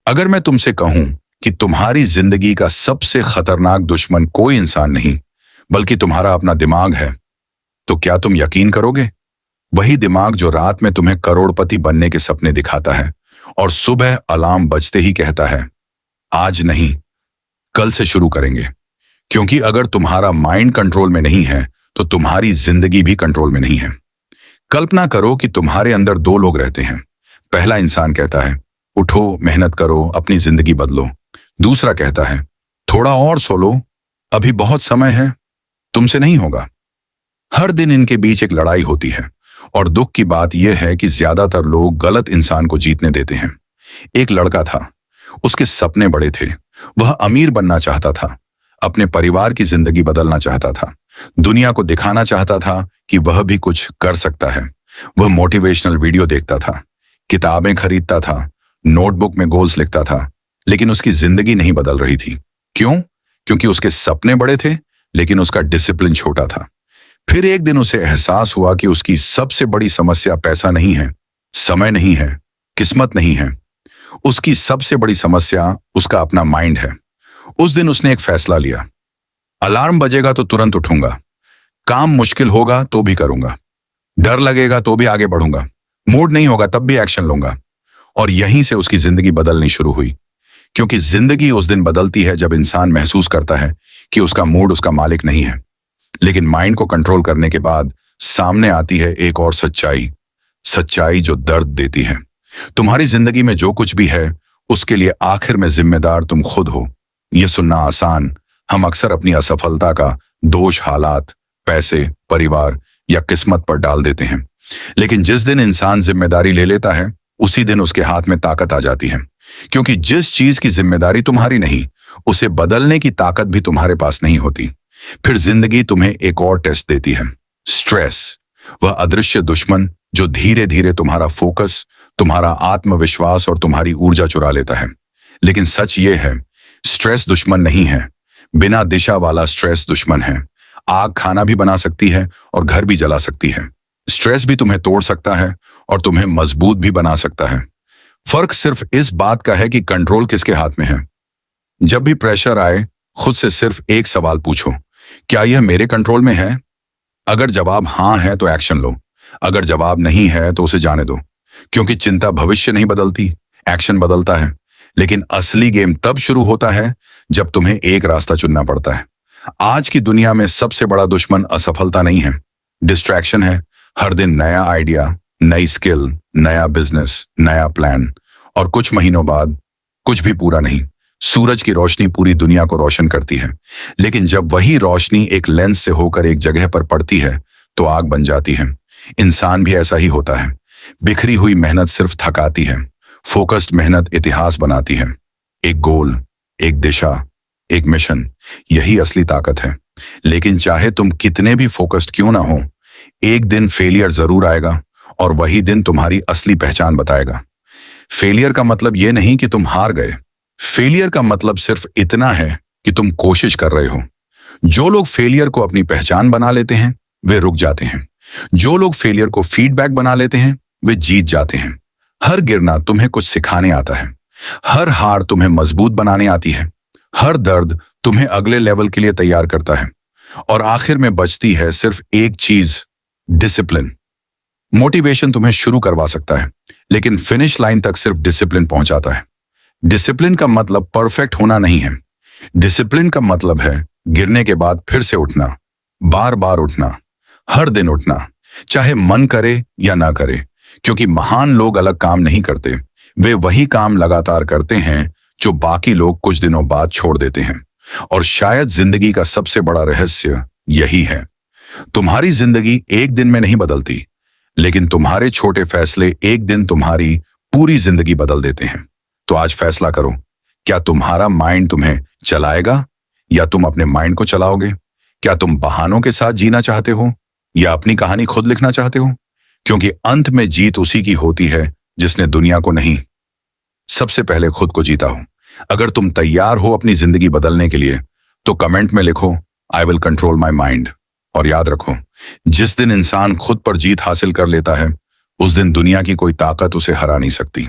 अगर मैं तुमसे कहूं कि तुम्हारी जिंदगी का सबसे खतरनाक दुश्मन कोई इंसान नहीं बल्कि तुम्हारा अपना दिमाग है, तो क्या तुम यकीन करोगे? वही दिमाग जो रात में तुम्हें करोड़पति बनने के सपने दिखाता है और सुबह अलार्म बजते ही कहता है आज नहीं, कल से शुरू करेंगे। क्योंकि अगर तुम्हारा माइंड कंट्रोल में नहीं है तो तुम्हारी जिंदगी भी कंट्रोल में नहीं है। कल्पना करो कि तुम्हारे अंदर दो लोग रहते हैं। पहला इंसान कहता है उठो, मेहनत करो, अपनी जिंदगी बदलो। दूसरा कहता है थोड़ा और सो लो, अभी बहुत समय है, तुमसे नहीं होगा। हर दिन इनके बीच एक लड़ाई होती है और दुख की बात यह है कि ज्यादातर लोग गलत इंसान को जीतने देते हैं। एक लड़का था, उसके सपने बड़े थे। वह अमीर बनना चाहता था, अपने परिवार की जिंदगी बदलना चाहता था, दुनिया को दिखाना चाहता था कि वह भी कुछ कर सकता है। वह मोटिवेशनल वीडियो देखता था, किताबें खरीदता था, नोटबुक में गोल्स लिखता था, लेकिन उसकी जिंदगी नहीं बदल रही थी। क्यों? क्योंकि उसके सपने बड़े थे लेकिन उसका डिसिप्लिन छोटा था। फिर एक दिन उसे एहसास हुआ कि उसकी सबसे बड़ी समस्या पैसा नहीं है, समय नहीं है, किस्मत नहीं है। उसकी सबसे बड़ी समस्या उसका अपना माइंड है। उस दिन उसने एक फैसला लिया, अलार्म बजेगा तो तुरंत उठूंगा, काम मुश्किल होगा तो भी करूंगा, डर लगेगा तो भी आगे बढ़ूंगा, मूड नहीं होगा तब भी एक्शन लूंगा। और यहीं से उसकी जिंदगी बदलनी शुरू हुई। क्योंकि जिंदगी उस दिन बदलती है जब इंसान महसूस करता है कि उसका मूड उसका मालिक नहीं है। लेकिन माइंड को कंट्रोल करने के बाद सामने आती है एक और सच्चाई, सच्चाई जो दर्द देती है। तुम्हारी जिंदगी में जो कुछ भी है उसके लिए आखिर में जिम्मेदार तुम खुद हो। यह सुनना आसान, हम अक्सर अपनी असफलता का दोष हालात, पैसे, परिवार या किस्मत पर डाल देते हैं। लेकिन जिस दिन इंसान जिम्मेदारी ले लेता है उसी दिन उसके हाथ में ताकत आ जाती है। क्योंकि जिस चीज की जिम्मेदारी तुम्हारी नहीं, उसे बदलने की ताकत भी तुम्हारे पास नहीं होती। फिर जिंदगी तुम्हें एक और टेस्ट देती है, स्ट्रेस। वह अदृश्य दुश्मन जो धीरे धीरे तुम्हारा फोकस, तुम्हारा आत्मविश्वास और तुम्हारी ऊर्जा चुरा लेता है। लेकिन सच ये है, स्ट्रेस दुश्मन नहीं है, बिना दिशा वाला स्ट्रेस दुश्मन है। आग खाना भी बना सकती है और घर भी जला सकती है। स्ट्रेस भी तुम्हें तोड़ सकता है और तुम्हें मजबूत भी बना सकता है। फर्क सिर्फ इस बात का है कि कंट्रोल किसके हाथ में है। जब भी प्रेशर आए, खुद से सिर्फ एक सवाल पूछो, क्या यह मेरे कंट्रोल में है? अगर जवाब हां है तो एक्शन लो, अगर जवाब नहीं है तो उसे जाने दो। क्योंकि चिंता भविष्य नहीं बदलती, एक्शन बदलता है। लेकिन असली गेम तब शुरू होता है जब तुम्हें एक रास्ता चुनना पड़ता है। आज की दुनिया में सबसे बड़ा दुश्मन असफलता नहीं है, डिस्ट्रैक्शन है। हर दिन नया आइडिया, नई स्किल, नया बिजनेस, नया प्लान, और कुछ महीनों बाद कुछ भी पूरा नहीं। सूरज की रोशनी पूरी दुनिया को रोशन करती है, लेकिन जब वही रोशनी एक लेंस से होकर एक जगह पर पड़ती है तो आग बन जाती है। इंसान भी ऐसा ही होता है। बिखरी हुई मेहनत सिर्फ थकाती है, फोकस्ड मेहनत इतिहास बनाती है। एक गोल, एक दिशा, एक मिशन, यही असली ताकत है। लेकिन चाहे तुम कितने भी फोकस्ड क्यों ना हो, एक दिन फेलियर जरूर आएगा और वही दिन तुम्हारी असली पहचान बताएगा। फेलियर का मतलब यह नहीं कि तुम हार गए, फेलियर का मतलब सिर्फ इतना है कि तुम कोशिश कर रहे हो। जो लोग फेलियर को अपनी पहचान बना लेते हैं वे रुक जाते हैं। जो लोग फेलियर को फीडबैक बना लेते हैं वे जीत जाते हैं। हर गिरना तुम्हें कुछ सिखाने आता है, हर हार तुम्हें मजबूत बनाने आती है, हर दर्द तुम्हें अगले लेवल के लिए तैयार करता है। और आखिर में बचती है सिर्फ एक चीज, डिसिप्लिन। मोटिवेशन तुम्हें शुरू करवा सकता है, लेकिन फिनिश लाइन तक सिर्फ डिसिप्लिन पहुंचाता है। डिसिप्लिन का मतलब परफेक्ट होना नहीं है। डिसिप्लिन का मतलब है गिरने के बाद फिर से उठना, बार बार उठना, हर दिन उठना, चाहे मन करे या ना करे। क्योंकि महान लोग अलग काम नहीं करते, वे वही काम लगातार करते हैं जो बाकी लोग कुछ दिनों बाद छोड़ देते हैं। और शायद जिंदगी का सबसे बड़ा रहस्य यही है, तुम्हारी जिंदगी एक दिन में नहीं बदलती, लेकिन तुम्हारे छोटे फैसले एक दिन तुम्हारी पूरी जिंदगी बदल देते हैं। तो आज फैसला करो, क्या तुम्हारा माइंड तुम्हें चलाएगा या तुम अपने माइंड को चलाओगे? क्या तुम बहानों के साथ जीना चाहते हो या अपनी कहानी खुद लिखना चाहते हो? क्योंकि अंत में जीत उसी की होती है जिसने दुनिया को नहीं, सबसे पहले खुद को जीता हो। अगर तुम तैयार हो अपनी जिंदगी बदलने के लिए तो कमेंट में लिखो, I will control my mind. और याद रखो, जिस दिन इंसान खुद पर जीत हासिल कर लेता है उस दिन दुनिया की कोई ताकत उसे हरा नहीं सकती।